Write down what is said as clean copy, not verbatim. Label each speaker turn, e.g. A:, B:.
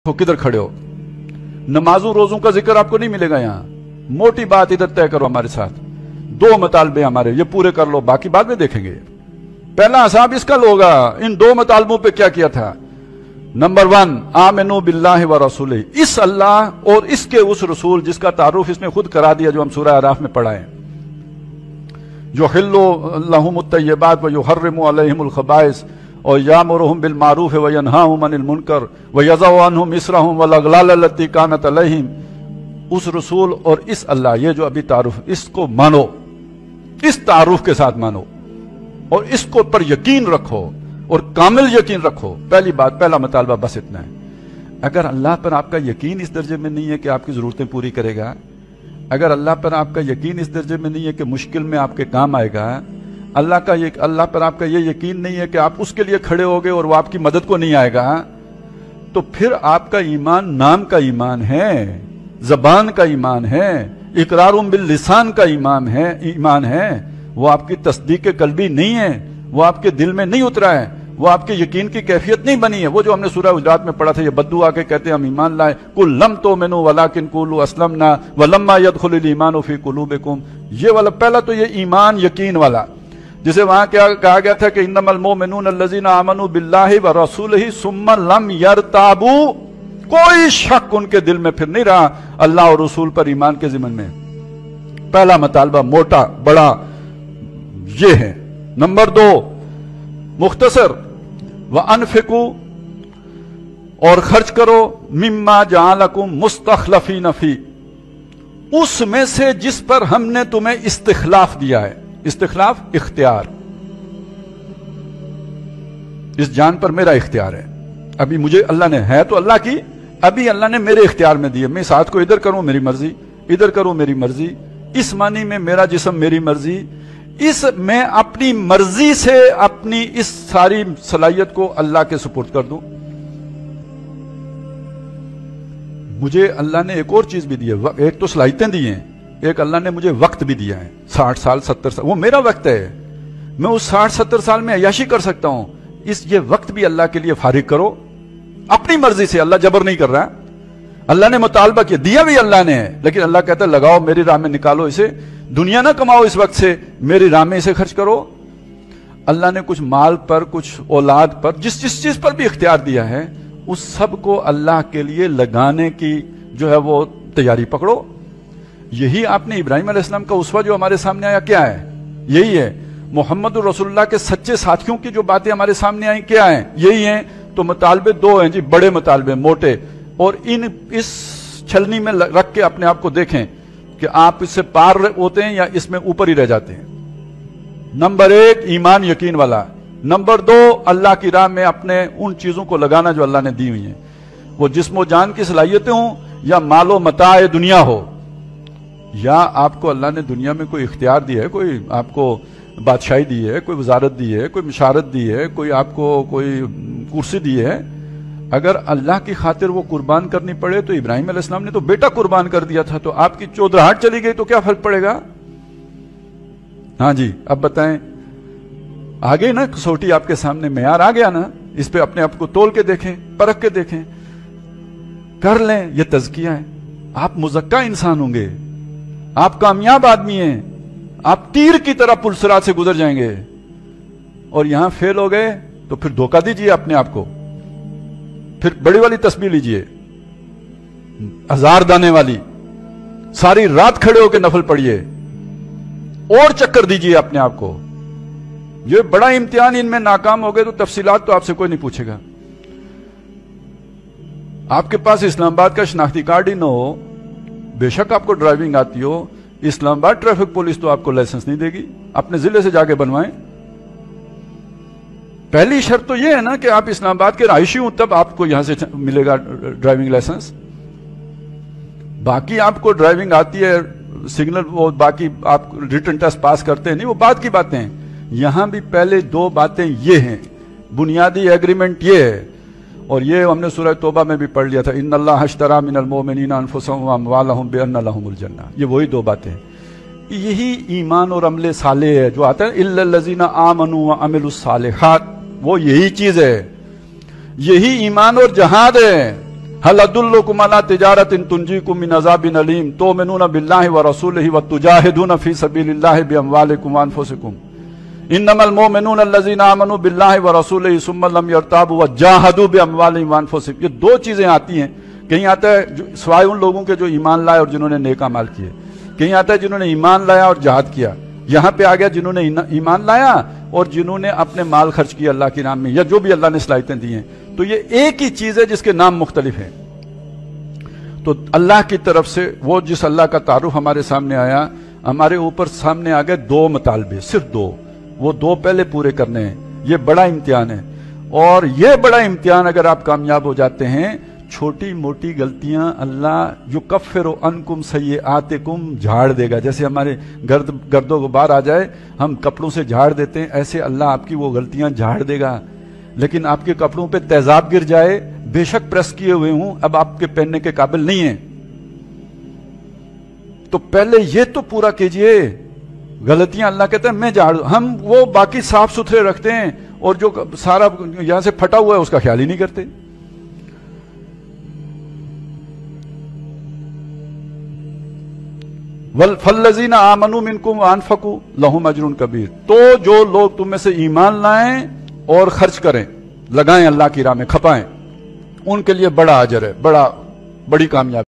A: हो किधर खड़े हो। नमाजों रोजों का जिक्र आपको नहीं मिलेगा यहाँ। मोटी बात इधर तय करो हमारे साथ। दो मुतालबे हमारे, ये पूरे कर लो, बाकी बाद में देखेंगे। पहला हिसाब इसका होगा इन दो मुतालबों पे क्या किया था। नंबर 1, आमिनू बिल्लाहि व रसूलिही, इस अल्लाह और इसके उस रसूल जिसका तारुफ इसने खुद करा दिया, जो हम सूरह आराफ में पढ़ा है, जो हिल्लु लहुमुत तय्यबात व युहर्रिमु अलैहिमुल खबाइस और यामुरुहुम बिल मारूफ व यनहाहुम अनिल मुनकर व यज़उ अन्हुम इसरहुम वल अगलाल लती कानत अलैहिम, उस रसूल और इस अल्लाह, ये जो अभी तारुफ, इसको मानो, इस तारुफ के साथ मानो और इसको पर यकीन रखो और कामिल यकीन रखो। पहली बात, पहला मुतालबा बस इतना है। अगर अल्लाह पर आपका यकीन इस दर्जे में नहीं है कि आपकी जरूरतें पूरी करेगा, अगर अल्लाह पर आपका यकीन इस दर्जे में नहीं है कि मुश्किल में आपके काम आएगा, अल्लाह पर आपका ये यकीन नहीं है कि आप उसके लिए खड़े होगे और वो आपकी मदद को नहीं आएगा, तो फिर आपका ईमान नाम का ईमान है, जबान का ईमान है, इकरारुम बिल लिसान का ईमान है, वो आपकी तस्दीक कल्बी नहीं है, वो आपके दिल में नहीं उतरा है, वो आपके यकीन की कैफियत नहीं बनी है। वो जो हमने सूरह हुजरात में पढ़ा था, ये बद्दू आके कहते हैं हम ईमान लाए, कुल लम तुमिनू वलाकिन कुलू अस्लमना वलम्मा यदखुलुल ईमानु फी कुलूबिकुम, ये वाला पहला तो ये ईमान यकीन वाला, जिसे वहां क्या कहा गया था कि इन्नमल मोमिनून अल्लज़ीना आमनू बिल्लाहि व रसूलिही सुम्मा लम यरताबू, कोई शक उनके दिल में फिर नहीं रहा अल्लाह और रसूल पर ईमान के ज़िमन में। पहला मुतालबा मोटा बड़ा ये है। नंबर 2, मुख्तसर, व अनफिकू, और खर्च करो, मिम्मा जअलकुम मुस्तखलफीन फी, उसमें से जिस पर हमने तुम्हें इस्तिखलाफ दिया है। इस्तिखलाफ इख्तियार, इस जान पर मेरा इख्तियार है। अभी मुझे अल्लाह ने, है तो अल्लाह की, अभी अल्लाह ने मेरे इख्तियार में दिए। मैं इस हाथ को इधर करूं मेरी मर्जी, इधर करूं मेरी मर्जी, इस मानी में मेरा जिस्म मेरी मर्जी, इस मैं अपनी मर्जी से अपनी इस सारी सलाहियत को अल्लाह के सुपुर्द कर दूं। मुझे अल्लाह ने एक और चीज भी दी है, एक तो सलाहियतें दी हैं, एक अल्लाह ने मुझे वक्त भी दिया है। 60 साल 70 साल वो मेरा वक्त है, मैं उस 60-70 साल में अय्याशी कर सकता हूं। ये वक्त भी अल्लाह के लिए फारिग करो अपनी मर्जी से, अल्लाह जबर नहीं कर रहा। अल्लाह ने मुतालबा किया, दिया भी अल्लाह ने, लेकिन अल्लाह कहता है लगाओ मेरी राह में, निकालो इसे, दुनिया ना कमाओ इस वक्त से, मेरी राह में इसे खर्च करो। अल्लाह ने कुछ माल पर, कुछ औलाद पर, जिस चीज पर भी इख्तियार दिया है, उस सब को अल्लाह के लिए लगाने की जो है वो तैयारी पकड़ो। यही आपने इब्राहिम अलैहिस्सलाम का उसवा जो हमारे सामने आया क्या है, यही है। मोहम्मद रसूलुल्लाह के सच्चे साथियों की जो बातें हमारे सामने आई क्या है, यही है। तो मुतालबे 2 हैं जी, बड़े मुतालबे मोटे, और इस छलनी में रख के अपने आप को देखें कि आप इससे पार होते हैं या इसमें ऊपर ही रह जाते हैं। नंबर 1 ईमान यकीन वाला, नंबर 2 अल्लाह की राह में अपने उन चीजों को लगाना जो अल्लाह ने दी हुई है, वो जिस्मो जान की सलाहियतें हों या मालो मताए दुनिया हो, या आपको अल्लाह ने दुनिया में कोई इख्तियार दिया है, कोई आपको बादशाही दी है, कोई वजारत दी है, कोई मिशारत दी है, कोई आपको कोई कुर्सी दी है, अगर अल्लाह की खातिर वो कुर्बान करनी पड़े, तो इब्राहिम अलैहिस्सलाम ने तो बेटा कुर्बान कर दिया था, तो आपकी चौधराहट चली गई तो क्या फर्क पड़ेगा। हाँ जी, अब बताएं, आ गई ना कसौटी आपके सामने, मेयार आ गया ना, इस पे अपने आप को तोल के देखें, परख के देखें, कर लें, ये तज़किया है। आप मुज़क्का इंसान होंगे, आप कामयाब आदमी हैं, आप तीर की तरह पुलसरात से गुजर जाएंगे। और यहां फेल हो गए तो फिर धोखा दीजिए अपने आप को, फिर बड़ी वाली तस्बीह लीजिए, 1000 दाने वाली, सारी रात खड़े होकर नफल पढ़िए और चक्कर दीजिए अपने आप को। ये बड़ा इम्तिहान, इनमें नाकाम हो गए तो तफसीलात तो आपसे कोई नहीं पूछेगा। आपके पास इस्लामाबाद का शनाख्ती कार्ड ही ना हो, बेशक आपको ड्राइविंग आती हो, इस्लामाबाद ट्रैफिक पुलिस तो आपको लाइसेंस नहीं देगी, अपने जिले से जाके बनवाएं। पहली शर्त तो यह है ना कि आप इस्लामाबाद के रहायशी हो, तब आपको यहां से मिलेगा ड्राइविंग लाइसेंस। बाकी आपको ड्राइविंग आती है, सिग्नल वो बाकी आप रिटन टेस्ट पास करते हैं, नहीं, वो बात की बातें हैं। यहां भी पहले 2 बातें ये हैं, बुनियादी एग्रीमेंट ये है, और ये हमने सूरह तौबा में भी पढ़ लिया था, इन्नल्लाह अश्तरा मिनल मोमिनीना अनफुसहुम व अमवालहुम बिअन्ना लहुमुल जन्नह। ये वही 2 बातें हैं। यही ईमान और अमले साले है जो आता है, इल्लल्लज़ीना आमनू व अमिलुस सालिहात, वो यही चीज है, यही ईमान और जहाद है। हल अदुल्लुकुम अला तिजारतिन तुंजीकुम मिन अज़ाबिन अलीम तुमिनूना बिल्लाहि व रसूलिहि व तुजाहिदूना फी सबीलिल्लाहि बिअमवालिकुम व अनफुसिकुम इन्नमल मोमिनून अल्लज़ीना आमनू बिल्लाहि व रसूलिहि सुम्मा लम यर्ताबू व जाहदू बिअमवालिहिम व अनफुसिहिम। ये दो चीजें आती हैं। कहीं आता है सिवाय उन लोगों के जो ईमान लाए और जिन्होंने नेक अमाल किए, कहीं आता है जिन्होंने ईमान लाया और जिहाद किया। यहां पे आ गया जिन्होंने ईमान लाया और जिन्होंने अपने माल खर्च किया अल्लाह के नाम में, या जो भी अल्लाह ने सलाहियतें दी हैं। तो ये एक ही चीज है जिसके नाम मुख्तलिफ हैं। तो अल्लाह की तरफ से वो जिस अल्लाह का तारुफ हमारे सामने आया, हमारे ऊपर सामने आ गए दो मुतालबे, सिर्फ दो। वो दो पहले पूरे करने हैं। ये बड़ा इम्तिहान है, और ये बड़ा इम्तिहान अगर आप कामयाब हो जाते हैं, छोटी मोटी गलतियां अल्लाह युकफ्फिरु अन्कुम सय्यिआतिकुम झाड़ देगा। जैसे हमारे गर्दो गुबार आ जाए, हम कपड़ों से झाड़ देते हैं, ऐसे अल्लाह आपकी वो गलतियां झाड़ देगा। लेकिन आपके कपड़ों पे तेजाब गिर जाए, बेशक प्रेस किए हुए हूं, अब आपके पहनने के काबिल नहीं है, तो पहले ये तो पूरा कीजिए। गलतियां अल्लाह कहते हैं मैं झाड़, हम वो बाकी साफ सुथरे रखते हैं, और जो सारा यहां से फटा हुआ है उसका ख्याल ही नहीं करते। फल्लज़ीना आमनू मिनकुम व अनफकू लहुम अजरुन कबीर। तो जो लोग तुम में से ईमान लाएं और खर्च करें, लगाएं अल्लाह की राह में, खपाएं, उनके लिए बड़ा अजर है, बड़ी कामयाबी।